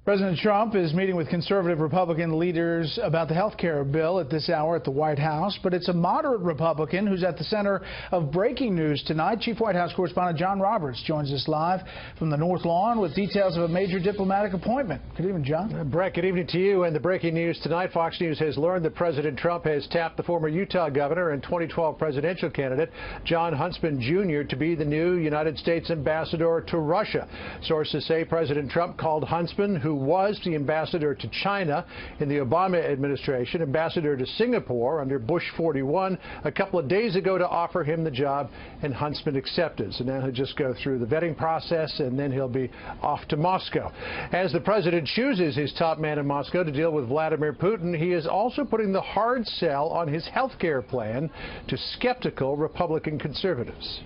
President Trump is meeting with conservative Republican leaders about the health care bill at this hour at the White House, but it's a moderate Republican who's at the center of breaking news tonight. Chief White House correspondent John Roberts joins us live from the North Lawn with details of a major diplomatic appointment. Good evening, John. Brett, good evening to you. And the breaking news tonight, Fox News has learned that President Trump has tapped the former Utah governor and 2012 presidential candidate Jon Huntsman Jr. to be the new United States ambassador to Russia. Sources say President Trump called Huntsman, who was the ambassador to China in the Obama administration, ambassador to Singapore under Bush 41, a couple of days ago to offer him the job, and Huntsman accepted. So now he'll just go through the vetting process, and then he'll be off to Moscow. As the president chooses his top man in Moscow to deal with Vladimir Putin, he is also putting the hard sell on his health care plan to skeptical Republican conservatives.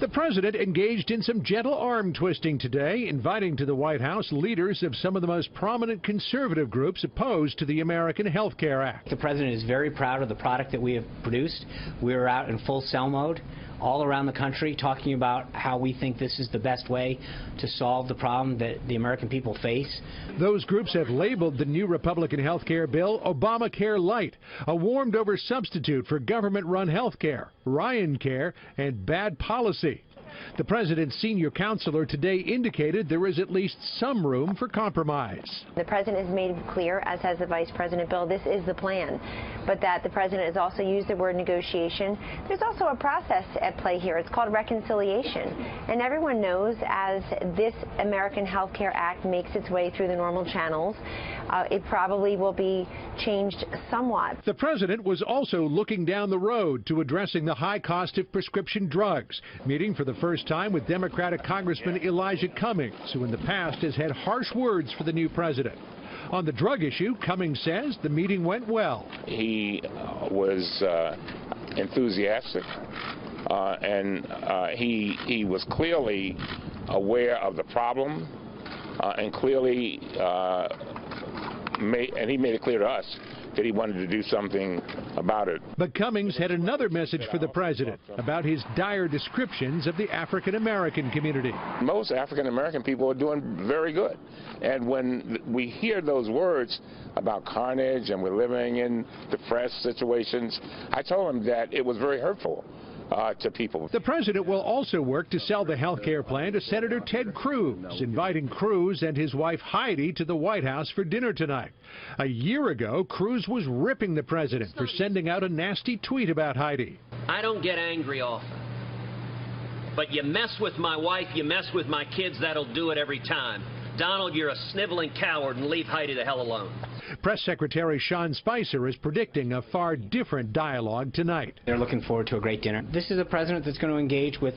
The president engaged in some gentle arm twisting today, inviting to the White House leaders of some of the most prominent conservative groups opposed to the American Health Care Act. The president is very proud of the product that we have produced. We're out in full sell mode all around the country talking about how we think this is the best way to solve the problem that the American people face. Those groups have labeled the new Republican health care bill ObamaCare Lite, a warmed-over substitute for government-run health care, Ryan Care, and bad policy. The president's senior counselor today indicated there is at least some room for compromise. The president has made clear, as has the vice president, Bill, this is the plan, but that the president has also used the word negotiation. There's also a process at play here. It's called reconciliation. And everyone knows as this American Health Care Act makes its way through the normal channels, it probably will be changed somewhat. The president was also looking down the road to addressing the high cost of prescription drugs, meeting for the first time with Democratic Congressman Elijah Cummings, who in the past has had harsh words for the new president. On the drug issue, Cummings says the meeting went well. He was enthusiastic, and he was clearly aware of the problem, and clearly he made it clear to us that he wanted to do something about it. But Cummings had another message for the president about his dire descriptions of the African-American community. Most African-American people are doing very good. And when we hear those words about carnage and we're living in depressed situations, I told him that it was very hurtful to people. The president will also work to sell the health care plan to Senator Ted Cruz, inviting Cruz and his wife Heidi to the White House for dinner tonight. A year ago, Cruz was ripping the president for sending out a nasty tweet about Heidi. I don't get angry often, but you mess with my wife, you mess with my kids, that'll do it every time. Donald, you're a sniveling coward, and leave Heidi the hell alone. Press Secretary Sean Spicer is predicting a far different dialogue tonight. They're looking forward to a great dinner. This is a president that's going to engage with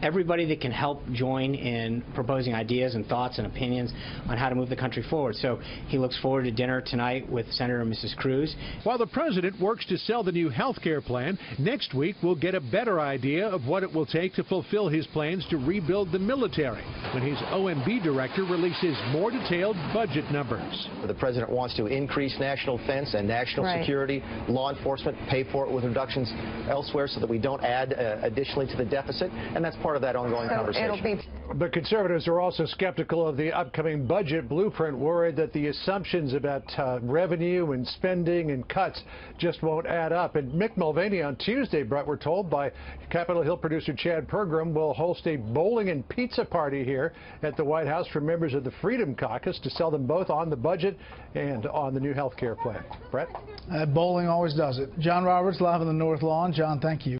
everybody that can help join in proposing ideas and thoughts and opinions on how to move the country forward. So he looks forward to dinner tonight with Senator and Mrs. Cruz. While the president works to sell the new health care plan, next week we'll get a better idea of what it will take to fulfill his plans to rebuild the military when his OMB director releases more detailed budget numbers. The president wants to increase national defense and national security, law enforcement, pay for it with reductions elsewhere so that we don't add additionally to the deficit, and that's part of that ongoing conversation. But conservatives are also skeptical of the upcoming budget blueprint, worried that the assumptions about revenue and spending and cuts just won't add up. And Mick Mulvaney on Tuesday, Brett, we're told by Capitol Hill producer Chad Pergram, will host a bowling and pizza party here at the White House for members of the Freedom Caucus to sell them both on the budget and on the new health care plan. Brett? Bowling always does it. John Roberts live on the North Lawn. John, thank you.